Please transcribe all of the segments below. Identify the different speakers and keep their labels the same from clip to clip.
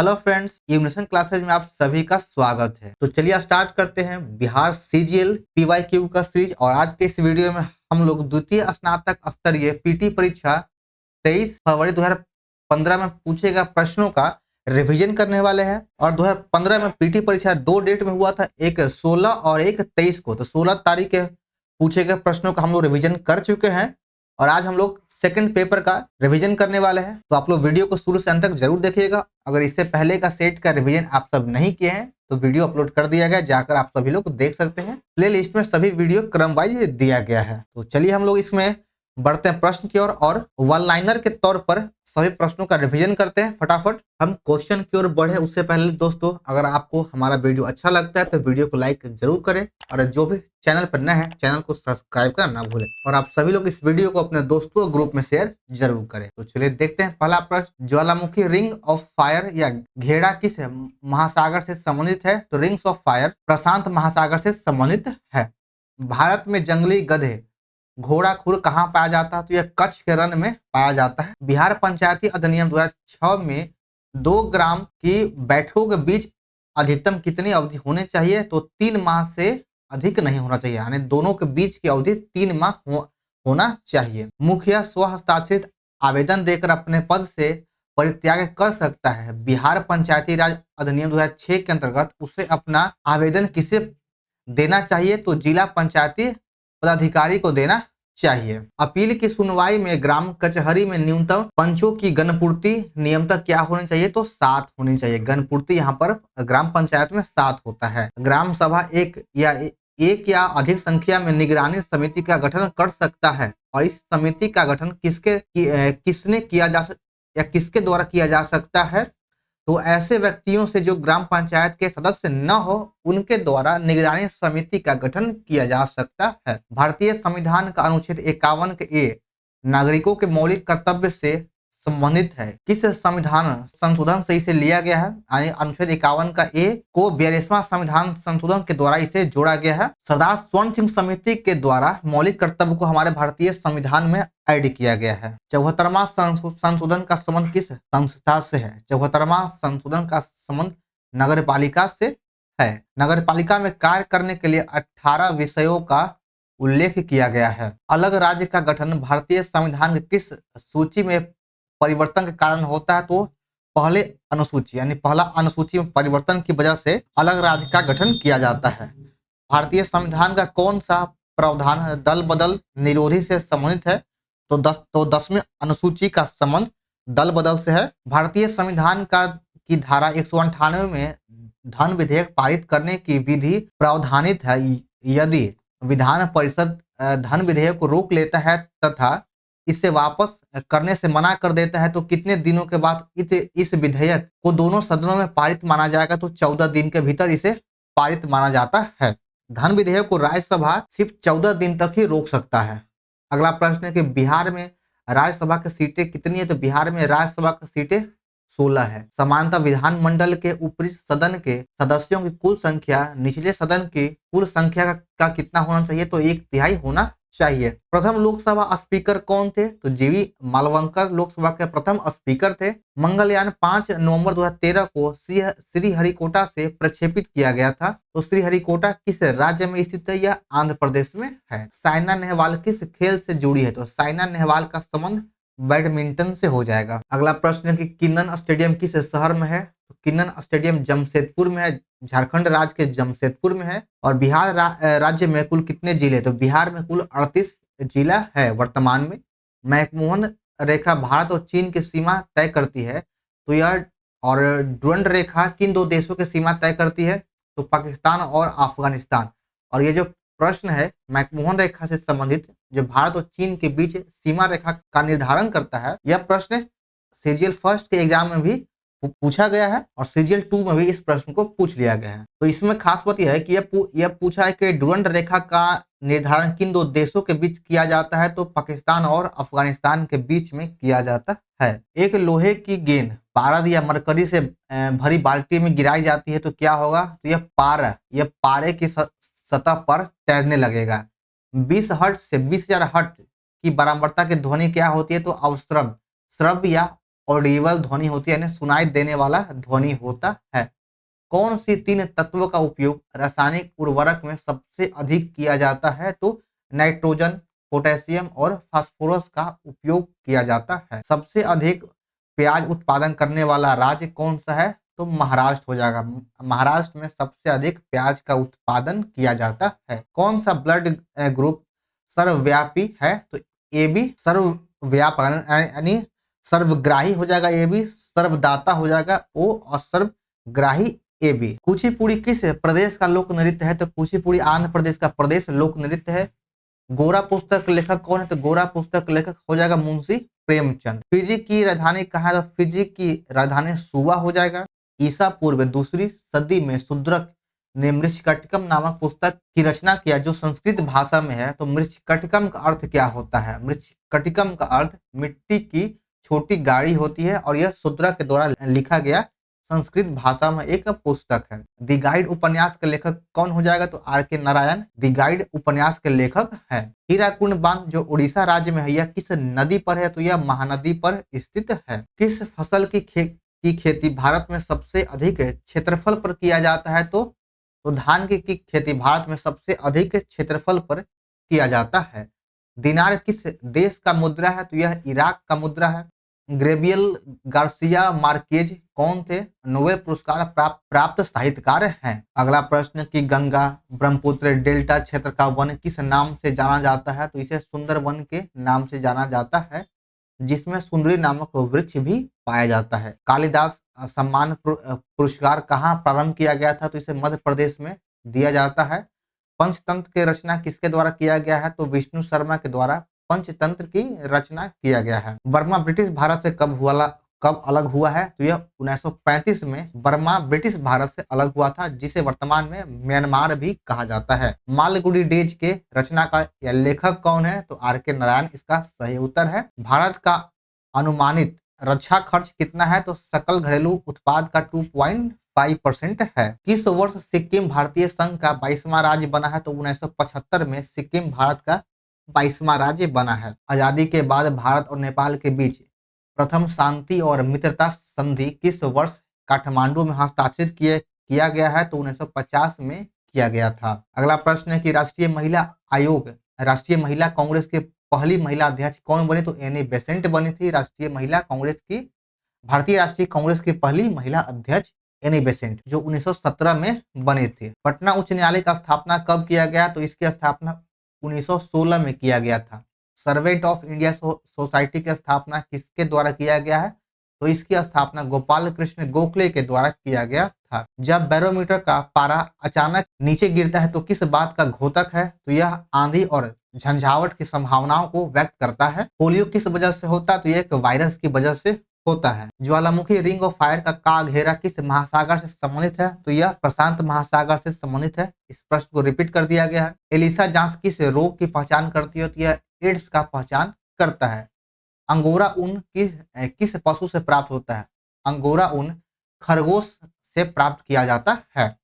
Speaker 1: Hello friends, ignition classes में आप सभी का स्वागत है। तो चलिए स्टार्ट करते हैं बिहार सीजीएल पीवाईक्यू का सीरीज। और आज के इस वीडियो में हम लोग द्वितीय स्नातक स्तरीय पीटी परीक्षा 23 फरवरी 2015 में पूछे गए प्रश्नों का रिवीजन करने वाले हैं। और 2015 में पीटी परीक्षा 2 डेट में हुआ था, एक 16 और एक 23 को। तो 16 तारीख के पूछे गए प्रश्नों का हम लोग रिवीजन कर चुके हैं और आज हम लोग सेकंड पेपर का रिवीजन करने वाले हैं। तो आप लोग वीडियो को शुरू से अंत तक जरूर देखिएगा। अगर इससे पहले का सेट का रिवीजन आप सब नहीं किए हैं तो वीडियो अपलोड कर दिया गया, जाकर आप सभी लोग देख सकते हैं। प्ले लिस्ट में सभी वीडियो क्रम वाइज दिया गया है। तो चलिए हम लोग इसमें बढ़ते हैं प्रश्न की ओर और वन लाइनर के तौर पर सभी प्रश्नों का रिवीजन करते हैं। फटाफट हम क्वेश्चन की ओर बढ़े उससे पहले दोस्तों, अगर आपको हमारा वीडियो अच्छा लगता है तो वीडियो को लाइक जरूर करें और जो भी चैनल पर नए हैं चैनल को सब्सक्राइब करना ना भूलें। और आप सभी लोग इस वीडियो को अपने दोस्तों ग्रुप में शेयर जरूर करें। तो चलिए देखते हैं पहला प्रश्न, ज्वालामुखी रिंग ऑफ फायर या घेरा किस महासागर से संबंधित है? तो रिंग्स ऑफ फायर प्रशांत महासागर से संबंधित है। भारत में जंगली गधे घोड़ा खुर कहाँ पाया जाता है? तो यह कच्छ के रण में पाया जाता है। बिहार पंचायती अधिनियम 2006 में 2 ग्राम की बैठकों के बीच अधिकतम कितनी अवधि होनी चाहिए? तो 3 माह से अधिक नहीं होना चाहिए, यानी दोनों के बीच की अवधि 3 माह होना चाहिए। मुखिया स्व हस्ताक्षरित आवेदन देकर अपने पद से परित्याग कर सकता है। बिहार पंचायती राज अधिनियम 2006 के अंतर्गत उसे अपना आवेदन किसे देना चाहिए? तो जिला पंचायती पदाधिकारी को देना चाहिए। अपील की सुनवाई में ग्राम कचहरी में न्यूनतम पंचों की गणपूर्ति नियमतः क्या होनी चाहिए? तो 7 होनी चाहिए। गणपूर्ति यहाँ पर ग्राम पंचायत में 7 होता है। ग्राम सभा एक या अधिक संख्या में निगरानी समिति का गठन कर सकता है और इस समिति का गठन किसने किया जा या किसके द्वारा किया जा सकता है? तो ऐसे व्यक्तियों से जो ग्राम पंचायत के सदस्य न हो उनके द्वारा निगरानी समिति का गठन किया जा सकता है। भारतीय संविधान का अनुच्छेद 51 के ए नागरिकों के मौलिक कर्तव्य से संबंधित है। किस संविधान संशोधन से इसे लिया गया है? यानी अनुच्छेद 51 का ए को 42वां संविधान संशोधन के द्वारा इसे जोड़ा गया है। सरदार स्वर्ण सिंह समिति के द्वारा मौलिक कर्तव्य को हमारे भारतीय संविधान में ऐड किया गया है। 74वां संशोधन का संबंध किस संस्था से है? 74वां संशोधन का संबंध नगर पालिका से है। नगर पालिका में कार्य करने के लिए 18 विषयों का उल्लेख किया गया है। अलग राज्य का गठन भारतीय संविधान की किस सूची में परिवर्तन के कारण होता है? तो पहले अनुसूची यानी पहला अनुसूची में परिवर्तन की वजह से अलग राज्य का गठन किया जाता है। भारतीय संविधान का कौन सा प्रावधान दल बदल निरोधी से संबंधित है? तो 10वीं अनुसूची का संबंध दल बदल से है। भारतीय संविधान की धारा 198 में धन विधेयक पारित करने की विधि प्रावधानित है। यदि विधान परिषद धन विधेयक को रोक लेता है तथा इसे वापस करने से मना कर देता है तो कितने दिनों के बाद इस विधेयक को दोनों सदनों में पारित माना जाएगा? तो 14 दिन के भीतर इसे पारित माना जाता है। धन विधेयक को राज्यसभा सिर्फ 14 दिन तक ही रोक सकता है। अगला प्रश्न है कि बिहार में राज्यसभा की सीटें कितनी है? तो बिहार में राज्यसभा की सीटें 16 है। समानतः विधानमंडल के ऊपरी सदन के सदस्यों की कुल संख्या निचले सदन की कुल संख्या का कितना होना चाहिए? तो 1/3 होना चाहिए। प्रथम लोकसभा स्पीकर कौन थे? तो जीवी मालवंकर लोकसभा के प्रथम स्पीकर थे। मंगलयान 5 नवंबर 2013 को श्रीहरिकोटा से प्रक्षेपित किया गया था। तो श्रीहरिकोटा किस राज्य में स्थित है? यह आंध्र प्रदेश में है। साइना नेहवाल किस खेल से जुड़ी है? तो साइना नेहवाल का संबंध बैडमिंटन से हो जाएगा। अगला प्रश्न है कि किन्नन स्टेडियम किस शहर में है? तो किन्नन स्टेडियम जमशेदपुर में है, झारखंड राज्य के जमशेदपुर में है। और बिहार राज्य में कुल कितने जिले? तो बिहार में कुल 38 जिला है वर्तमान में। मैकमोहन रेखा भारत और चीन की सीमा तय करती है। तो यह और डुरंड रेखा किन 2 देशों की सीमा तय करती है? तो पाकिस्तान और अफगानिस्तान। और ये जो प्रश्न है मैकमोहन रेखा से संबंधित जो भारत और चीन के बीच सीमा रेखा का निर्धारण करता है, यह प्रश्न सीजीएल फर्स्ट के एग्जाम में भी पूछा गया है और सीजीएल 2 में भी इस प्रश्न को पूछ लिया गया है। तो इसमें खास बात यह है कि यह पूछा है कि डुरंड रेखा का निर्धारण किन 2 देशों के बीच किया जाता है? तो पाकिस्तान और अफगानिस्तान के बीच में किया जाता है। एक लोहे की गेंद पारद या मरकरी से भरी बाल्टी में गिराई जाती है तो क्या होगा? तो यह पारे की सतह पर तैरने लगेगा। 20 हर्ट्ज से 20,000 हर्ट्ज की बारंबारता की ध्वनि क्या होती है? तो अवस्रव, श्रव्य या ऑडिबल ध्वनि होती है, यानी सुनाई देने वाला ध्वनि होता है। कौन सी 3 तत्वों का उपयोग रासायनिक उर्वरक में सबसे अधिक किया जाता है? तो नाइट्रोजन, पोटेशियम और फास्फोरस का उपयोग किया जाता है। सबसे अधिक प्याज उत्पादन करने वाला राज्य कौन सा है? तो महाराष्ट्र हो जाएगा। महाराष्ट्र में सबसे अधिक प्याज का उत्पादन किया जाता है। कौन सा ब्लड ग्रुप सर्वव्यापी है? तो ए बी सर्वव्यापक यानी सर्वग्राही हो जाएगा ए बी, सर्वदाता हो जाएगा ओ और सर्वग्राही ए बी। कुचिपुड़ी किस प्रदेश का लोक नृत्य है? तो कुचिपुड़ी आंध्र प्रदेश का प्रदेश लोक नृत्य है। गोरा पुस्तक लेखक कौन है? तो गोरा पुस्तक लेखक हो जाएगा मुंशी प्रेमचंद। फिजी की राजधानी कहाँ है? तो फिजी की राजधानी सुवा हो जाएगा। ईसा पूर्व 2री सदी में शूद्रक ने मृच्छकटिकम नामक पुस्तक की रचना किया जो संस्कृत भाषा में है। तो मृच्छकटिकम का अर्थ क्या होता है? मृच्छकटिकम का अर्थ मिट्टी की छोटी गाड़ी होती है और यह शूद्रक के द्वारा लिखा गया संस्कृत भाषा में एक पुस्तक है। द गाइड उपन्यास के लेखक कौन हो जाएगा? तो आर के नारायण द गाइड उपन्यास के लेखक है। हीराकुंड बांध जो उड़ीसा राज्य में है यह किस नदी पर है? तो यह महानदी पर स्थित है। किस फसल की खेती भारत में सबसे अधिक क्षेत्रफल पर किया जाता है? तो धान की खेती भारत में सबसे अधिक क्षेत्रफल पर किया जाता है। दिनार किस देश का मुद्रा है? तो यह इराक का मुद्रा है। ग्रेबियल गार्सिया मार्केज कौन थे? नोबेल पुरस्कार प्राप्त साहित्यकार हैं। अगला प्रश्न कि गंगा ब्रह्मपुत्र डेल्टा क्षेत्र का वन किस नाम से जाना जाता है? तो इसे सुंदर वन के नाम से जाना जाता है, जिसमें सुंदरी नामक वृक्ष भी पाया जाता है। कालिदास सम्मान पुरस्कार कहाँ प्रारंभ किया गया था? तो इसे मध्य प्रदेश में दिया जाता है। पंचतंत्र की रचना किसके द्वारा किया गया है? तो विष्णु शर्मा के द्वारा पंचतंत्र की रचना किया गया है। बर्मा ब्रिटिश भारत से कब अलग हुआ है? तो यह 1935 में बर्मा ब्रिटिश भारत से अलग हुआ था, जिसे वर्तमान में म्यांमार भी कहा जाता है। मालगुडी डेज के रचना का या लेखक कौन है? तो आर के नारायण इसका सही उत्तर है। भारत का अनुमानित रक्षा खर्च कितना है? तो सकल घरेलू उत्पाद का 2.5% है। किस वर्ष सिक्किम भारतीय संघ का 22वां राज्य बना है? तो 1975 में सिक्किम भारत का 22वां राज्य बना है। आजादी के बाद भारत और नेपाल के बीच प्रथम शांति और मित्रता संधि किस वर्ष काठमांडू में हस्ताक्षरित किया गया है? तो 1950 में किया गया था। अगला प्रश्न है कि राष्ट्रीय महिला आयोग राष्ट्रीय महिला कांग्रेस के पहली महिला अध्यक्ष कौन बनी? तो एनी बेसेंट बनी थी। राष्ट्रीय महिला कांग्रेस की भारतीय राष्ट्रीय कांग्रेस की पहली महिला अध्यक्ष एनी बेसेंट, जो 1917 में बनी थी। पटना उच्च न्यायालय का स्थापना कब किया गया? तो इसकी स्थापना 1916 में किया गया था। सर्वेंट ऑफ इंडिया सोसाइटी की स्थापना किसके द्वारा किया गया है? तो इसकी स्थापना गोपाल कृष्ण गोखले के द्वारा किया गया था। जब बैरोमीटर का पारा अचानक नीचे गिरता है तो किस बात का घोतक है? तो यह आंधी और झंझावट की संभावनाओं को व्यक्त करता है। पोलियो किस वजह से होता है? तो यह एक वायरस की वजह से होता है। ज्वालामुखी रिंग ऑफ फायर का घेरा किस महासागर से संबंधित है? तो यह प्रशांत महासागर से संबंधित है। इस प्रश्न को रिपीट कर दिया गया है। एलिसा जांच किस रोग की पहचान करती है? तो यह एड्स का पहचान करता है। अंगोरा ऊन किस पशु से प्राप्त होता है? अंगोरा ऊन खरगोश से प्राप्त किया जाता है।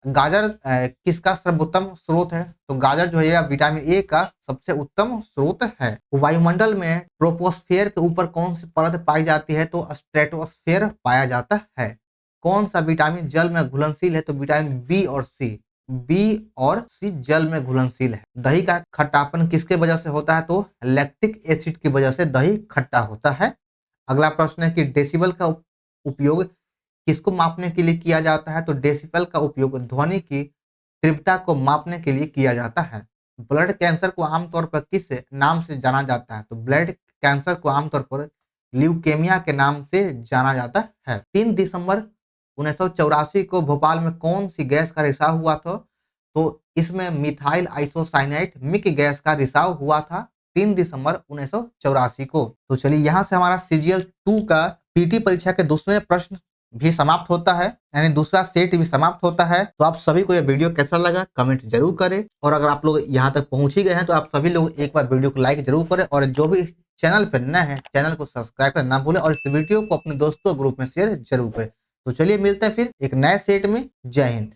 Speaker 1: गाजर किसका सर्वोत्तम स्रोत है? तो गाजर जो है विटामिन ए का सबसे उत्तम स्रोत है। वायुमंडल में ट्रोपोस्फेयर के ऊपर कौन सी परत पाई जाती है? तो स्ट्रेटोस्फेयर पाया जाता है। कौन सा विटामिन जल में घुलनशील है? तो विटामिन बी और सी जल में घुलनशील है। दही का खट्टापन किसके वजह से होता है? तो लैक्टिक एसिड की वजह से दही खट्टा होता है। अगला प्रश्न है कि डेसिबल का उपयोग किसको मापने के लिए किया जाता है? तो डेसिबल का उपयोग ध्वनि की तीव्रता को मापने के लिए किया जाता है। ब्लड कैंसर को आमतौर पर किस नाम से जाना जाता है? तो ब्लड कैंसर को आमतौर पर ल्यूकेमिया के नाम से जाना जाता है। 3 दिसंबर 1984 को भोपाल में कौन सी गैस का रिसाव हुआ था? तो इसमें मिथाइल आइसोसाइनेट मिक गैस का रिसाव हुआ था 3 दिसंबर 1984 को। तो चलिए यहाँ से हमारा CGL 2 का पीटी परीक्षा के दूसरे प्रश्न भी समाप्त होता है, यानी दूसरा सेट भी समाप्त होता है। तो आप सभी को यह वीडियो कैसा लगा कमेंट जरूर करें, और अगर आप लोग यहाँ तक पहुंच ही गए हैं तो आप सभी लोग एक बार वीडियो को लाइक जरूर करें, और जो भी इस चैनल पर नए हैं चैनल को सब्सक्राइब करना ना भूलें, और इस वीडियो को अपने दोस्तों ग्रुप में शेयर जरूर करें। तो चलिए मिलते हैं फिर एक नए सेट में। जय हिंद।